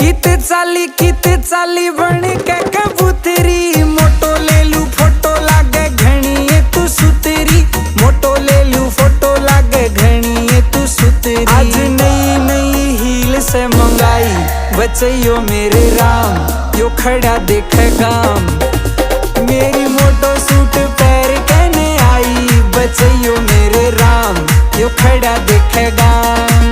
किते चाली बन के कबूतरी। मोटो ले लू फोटो लागे घनी ये तू सुतरी। मोटो ले लू फोटो लागे घनी ये तू सुतरी। आज नई नई हील से मंगाई बचैयो मेरे राम, यो खड़ा देख गाम। मेरी मोटो सूट पैर कहने आई बचैयो मेरे राम, यो खड़ा देख गाम।